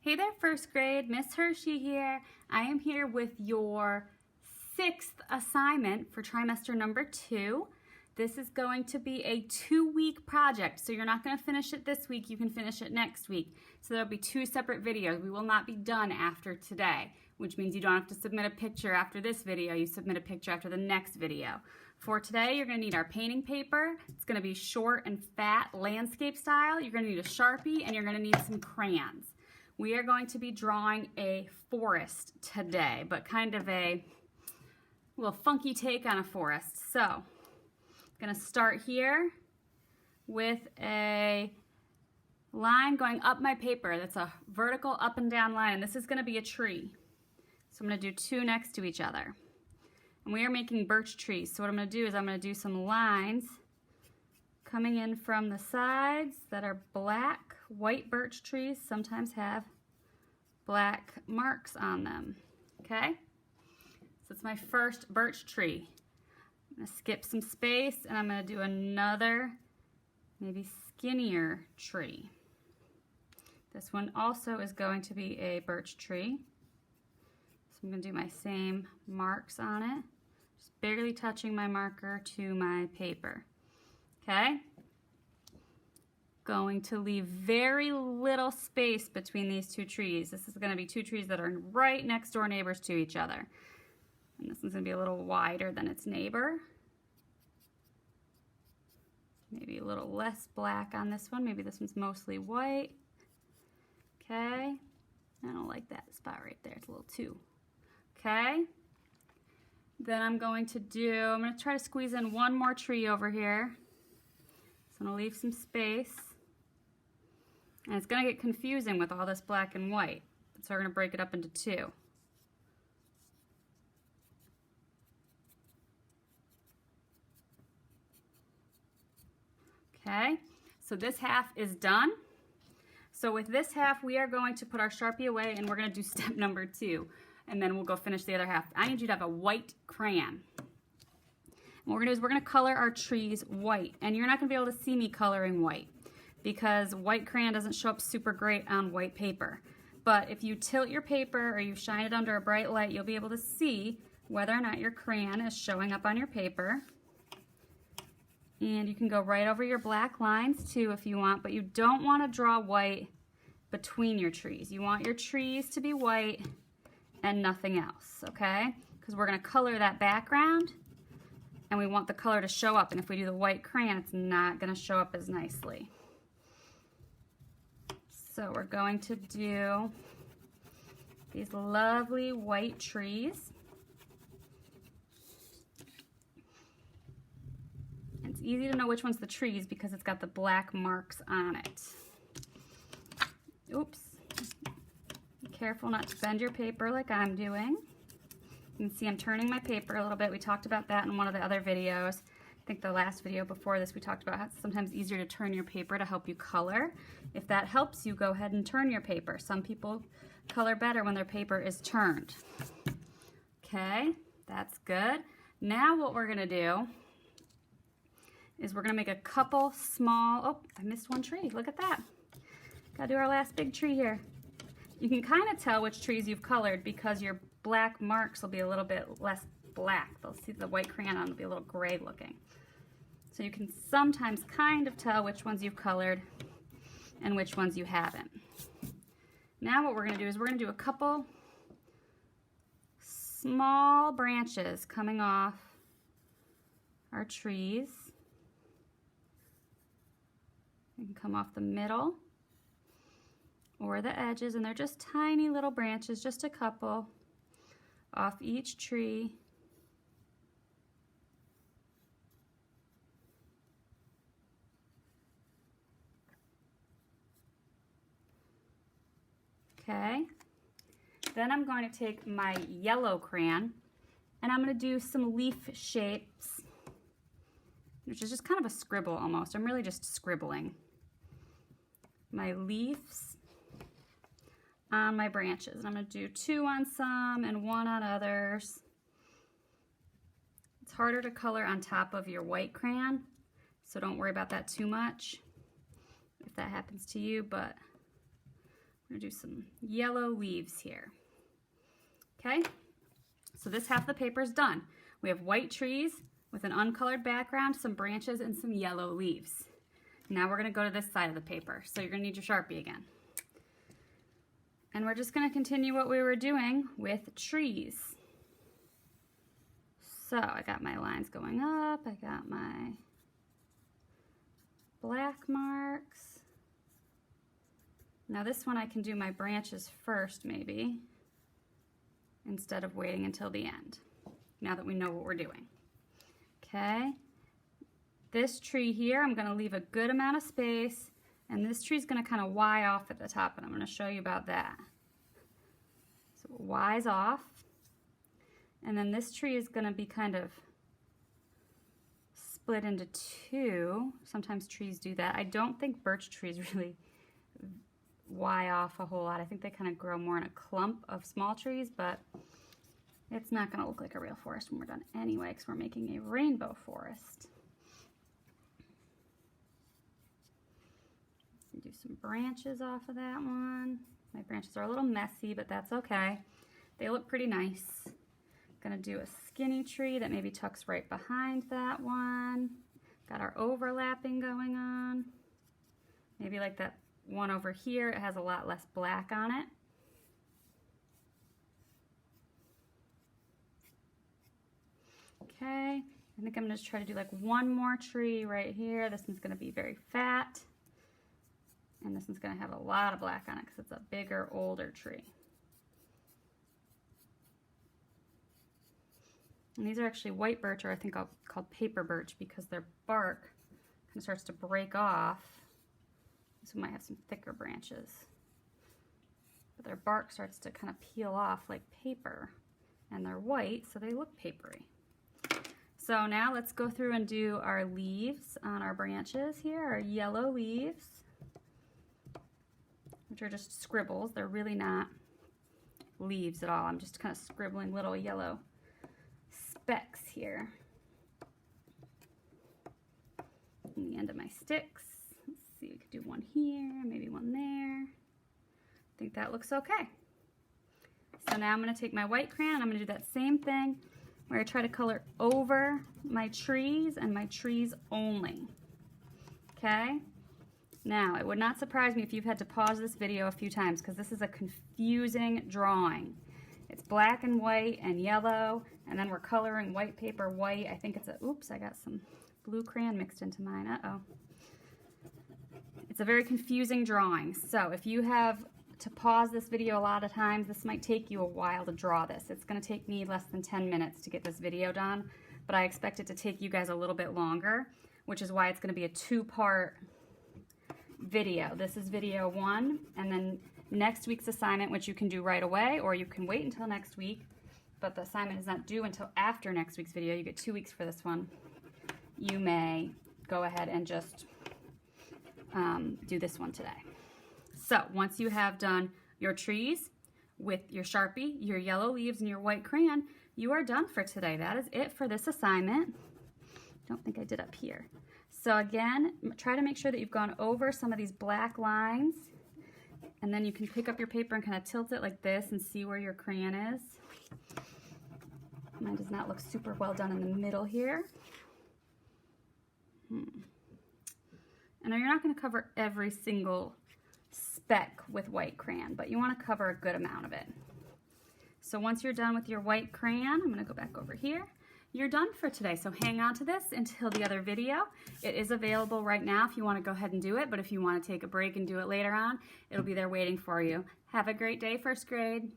Hey there, first grade. Miss Hershey here. I am here with your 6th assignment for trimester number 2. This is going to be a 2-week project, so you're not going to finish it this week. You can finish it next week. So there'll be 2 separate videos. We will not be done after today, which means you don't have to submit a picture after this video. You submit a picture after the next video. For today, you're going to need our painting paper. It's going to be short and fat landscape style. You're going to need a Sharpie, and you're going to need some crayons. We are going to be drawing a forest today, but kind of a little funky take on a forest. So, I'm going to start here with a line going up my paper. That's a vertical up and down line, and this is going to be a tree. So I'm going to do 2 next to each other. And we are making birch trees. So what I'm going to do is I'm going to do some lines coming in from the sides that are black. White birch trees sometimes have black marks on them, okay? So it's my first birch tree. I'm going to skip some space and I'm going to do another, maybe skinnier tree. This one also is going to be a birch tree. So I'm going to do my same marks on it, just barely touching my marker to my paper, okay? Going to leave very little space between these 2 trees. This is going to be 2 trees that are right next door neighbors to each other. And this one's going to be a little wider than its neighbor. Maybe a little less black on this one. Maybe this one's mostly white. Okay. I don't like that spot right there. It's a little too. Okay. Then I'm going to try to squeeze in one more tree over here. So I'm going to leave some space. And it's going to get confusing with all this black and white. So we're going to break it up into 2. Okay, so this half is done. So with this half, we are going to put our Sharpie away and we're going to do step number 2. And then we'll go finish the other half. I need you to have a white crayon. And what we're going to do is we're going to color our trees white. And you're not going to be able to see me coloring white, because white crayon doesn't show up super great on white paper. But if you tilt your paper or you shine it under a bright light, you'll be able to see whether or not your crayon is showing up on your paper. And you can go right over your black lines too if you want, but you don't want to draw white between your trees. You want your trees to be white and nothing else, okay? Because we're going to color that background and we want the color to show up. And if we do the white crayon, it's not going to show up as nicely. So we're going to do these lovely white trees. And it's easy to know which one's the trees because it's got the black marks on it. Oops. Be careful not to bend your paper like I'm doing. You can see I'm turning my paper a little bit. We talked about that in one of the other videos. I think the last video before this we talked about how it's sometimes easier to turn your paper to help you color. If that helps you, go ahead and turn your paper. Some people color better when their paper is turned. Okay, that's good. Now what we're going to do is we're going to make a couple small, oh, I missed one tree. Look at that. Got to do our last big tree here. You can kind of tell which trees you've colored because your black marks will be a little bit less black. They'll see the white crayon on will be a little gray looking. So you can sometimes kind of tell which ones you've colored and which ones you haven't. Now what we're going to do is we're going to do a couple small branches coming off our trees. You can come off the middle or the edges, and they're just tiny little branches, just a couple off each tree. Okay, then I'm going to take my yellow crayon and I'm going to do some leaf shapes, which is just kind of a scribble almost. I'm really just scribbling my leaves on my branches. And I'm going to do 2 on some and 1 on others. It's harder to color on top of your white crayon, so don't worry about that too much if that happens to you, but I'm gonna do some yellow leaves here. Okay, so this half of the paper is done. We have white trees with an uncolored background, some branches, and some yellow leaves. Now we're gonna go to this side of the paper. So you're gonna need your Sharpie again. And we're just gonna continue what we were doing with trees. So I got my lines going up, I got my black marks. Now this one I can do my branches first maybe, instead of waiting until the end, now that we know what we're doing. Okay, this tree here, I'm gonna leave a good amount of space, and this tree's gonna kind of Y off at the top, and I'm gonna show you about that. So it Y's off, and then this tree is gonna be kind of split into two. Sometimes trees do that. I don't think birch trees really Y off a whole lot. I think they kind of grow more in a clump of small trees, but it's not going to look like a real forest when we're done anyway, because we're making a rainbow forest. Do some branches off of that one. My branches are a little messy, but that's okay. They look pretty nice. Gonna do a skinny tree that maybe tucks right behind that one. Got our overlapping going on. Maybe like that one over here, it has a lot less black on it. Okay, I think I'm gonna just try to do like one more tree right here. This one's gonna be very fat. And this one's gonna have a lot of black on it because it's a bigger, older tree. And these are actually white birch, or I think called paper birch, because their bark kind of starts to break off. So we might have some thicker branches. But their bark starts to kind of peel off like paper. And they're white, so they look papery. So now let's go through and do our leaves on our branches here, our yellow leaves, which are just scribbles. They're really not leaves at all. I'm just kind of scribbling little yellow specks here on the end of my sticks. Let's see, we could do one here, maybe one there. I think that looks okay. So now I'm going to take my white crayon and I'm going to do that same thing where I try to color over my trees and my trees only. Okay? Now, it would not surprise me if you've had to pause this video a few times because this is a confusing drawing. It's black and white and yellow, and then we're coloring white paper white. I think it's a, oops, I got some blue crayon mixed into mine. Uh-oh. It's a very confusing drawing. So if you have to pause this video a lot of times, this might take you a while to draw this. It's going to take me less than 10 minutes to get this video done, but I expect it to take you guys a little bit longer, which is why it's going to be a two-part video. This is video 1, and then next week's assignment, which you can do right away, or you can wait until next week, but the assignment is not due until after next week's video. You get 2 weeks for this one. You may go ahead and just do this one today. So once you have done your trees with your Sharpie, your yellow leaves, and your white crayon, you are done for today. That is it for this assignment. Don't think I did up here. So again, try to make sure that you've gone over some of these black lines, and then you can pick up your paper and kind of tilt it like this and see where your crayon is. Mine does not look super well done in the middle here. And now you're not going to cover every single speck with white crayon, but you want to cover a good amount of it. So once you're done with your white crayon, I'm going to go back over here. You're done for today, so hang on to this until the other video. It is available right now if you want to go ahead and do it, but if you want to take a break and do it later on, it'll be there waiting for you. Have a great day, first grade.